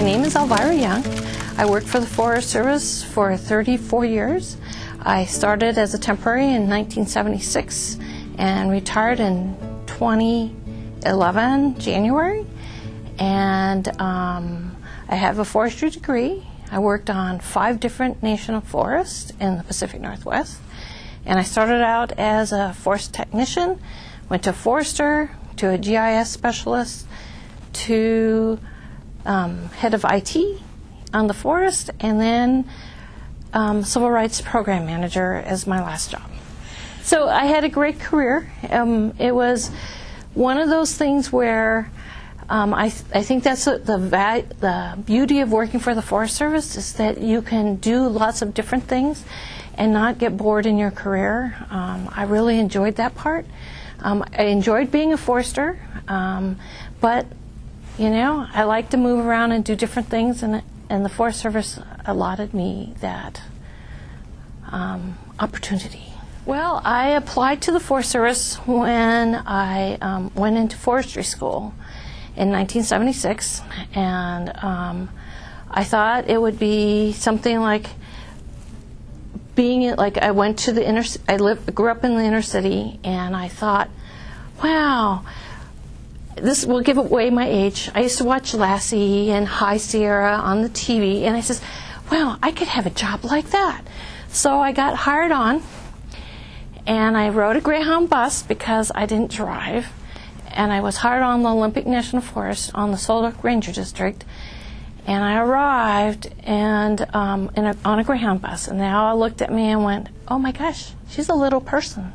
My name is Elvira Young. I worked for the Forest Service for 34 years. I started as a temporary in 1976 and retired in 2011, January. And I have a forestry degree. I worked on 5 different national forests in the Pacific Northwest. And I started out as a forest technician, went to a forester, to a GIS specialist, to head of IT on the forest, and then civil rights program manager as my last job. So I had a great career. It was one of those things where I think that's the beauty of working for the Forest Service, is that you can do lots of different things and not get bored in your career. I really enjoyed that part. I enjoyed being a forester, but you know, I like to move around and do different things, and the Forest Service allotted me that opportunity. Well, I applied to the Forest Service when I went into forestry school in 1976, and I thought it would be something like being like I went to the grew up in the inner city, and I thought, wow, this will give away my age. I used to watch Lassie and High Sierra on the TV, and I says, wow, I could have a job like that. So I got hired on, and I rode a Greyhound bus because I didn't drive, and I was hired on the Olympic National Forest on the Soldier Ranger District, and I arrived and on a Greyhound bus, and they all looked at me and went, oh my gosh, she's a little person.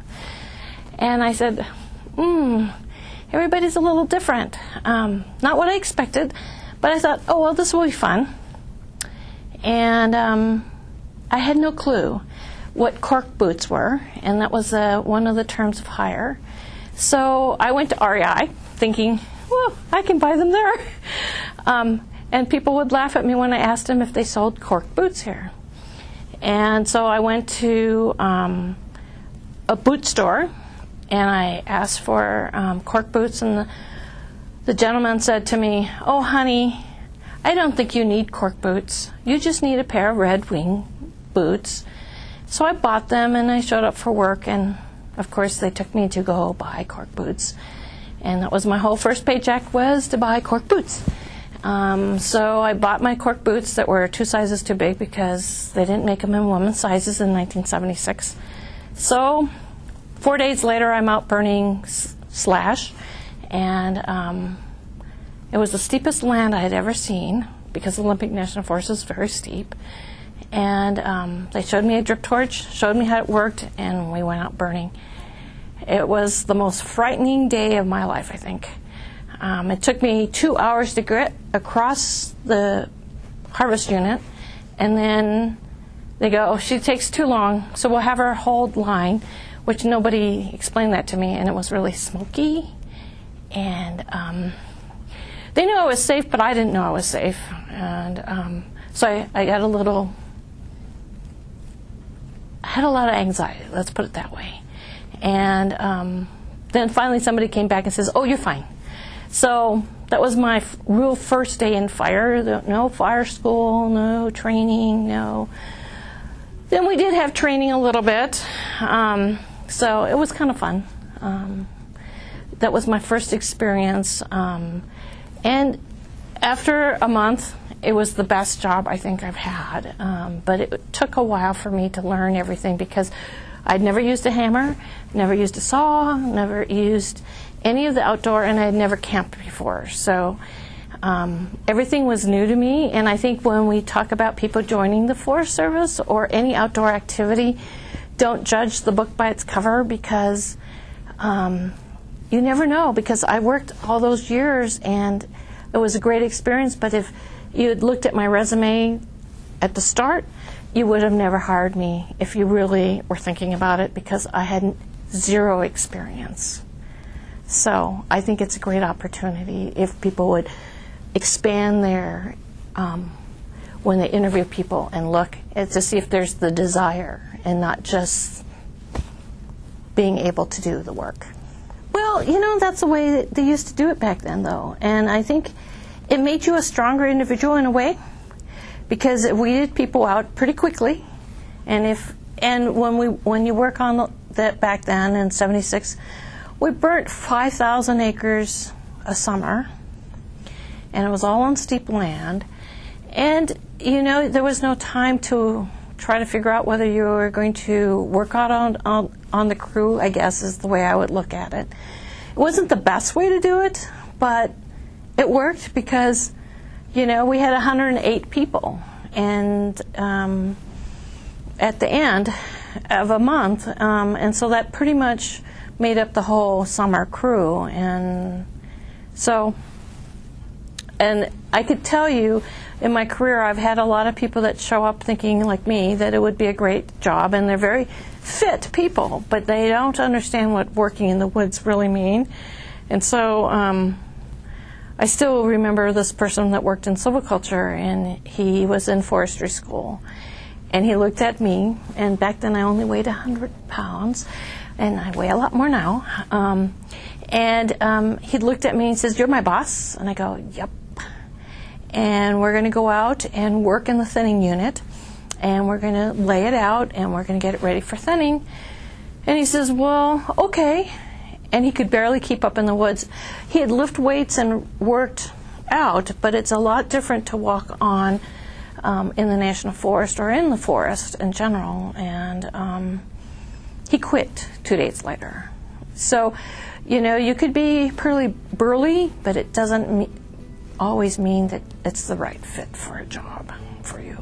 And I said, everybody's a little different. Not what I expected, but I thought, oh, well, this will be fun. And I had no clue what cork boots were, and that was one of the terms of hire. So I went to REI thinking, well, I can buy them there. And people would laugh at me when I asked them if they sold cork boots here. And so I went to a boot store, and I asked for cork boots, and the gentleman said to me, oh, honey, I don't think you need cork boots. You just need a pair of Red Wing boots. So I bought them, and I showed up for work, and of course they took me to go buy cork boots. And that was my whole first paycheck, was to buy cork boots. So I bought my cork boots that were 2 sizes too big because they didn't make them in women's sizes in 1976. So 4 days later, I'm out burning slash, and it was the steepest land I had ever seen because the Olympic National Forest is very steep. And they showed me a drip torch, showed me how it worked, and we went out burning. It was the most frightening day of my life, I think. It took me 2 hours to get across the harvest unit, and then they go, oh, she takes too long, so we'll have her hold line, which nobody explained that to me, and it was really smoky. And they knew I was safe, but I didn't know I was safe. And so I got I had a lot of anxiety, let's put it that way. And then finally somebody came back and says, oh, you're fine. So that was my real first day in fire. No fire school, no training, no. Then we did have training a little bit, so it was kind of fun. That was my first experience. And after a month, it was the best job I think I've had. But it took a while for me to learn everything because I'd never used a hammer, never used a saw, never used any of the outdoor, and I had never camped before. So everything was new to me, and I think when we talk about people joining the Forest Service or any outdoor activity, don't judge the book by its cover, because you never know, because I worked all those years and it was a great experience, but if you had looked at my resume at the start, you would have never hired me if you really were thinking about it, because I had 0 experience. So I think it's a great opportunity if people would expand their, when they interview people, and look to see if there's the desire and not just being able to do the work. Well, you know, that's the way that they used to do it back then, though. And I think it made you a stronger individual in a way, because it weeded people out pretty quickly. And when you work on that back then in '76, we burnt 5,000 acres a summer, and it was all on steep land. And there was no time to try to figure out whether you were going to work out on the crew, I guess is the way I would look at it. It wasn't the best way to do it, but it worked because, we had 108 people. And at the end of a month, and so that pretty much made up the whole summer crew. And I could tell you, in my career, I've had a lot of people that show up thinking, like me, that it would be a great job, and they're very fit people, but they don't understand what working in the woods really mean. And so I still remember this person that worked in silviculture, and he was in forestry school. And he looked at me, and back then I only weighed 100 pounds, and I weigh a lot more now. He looked at me and says, "You're my boss?" And I go, "Yep. And we're going to go out and work in the thinning unit, and we're going to lay it out, and we're going to get it ready for thinning." And he says, "Well, okay." And he could barely keep up in the woods. He had lifted weights and worked out, but it's a lot different to walk on in the National Forest or in the forest in general. And he quit 2 days later. So, you could be pretty burly, but it doesn't always mean that it's the right fit for a job for you.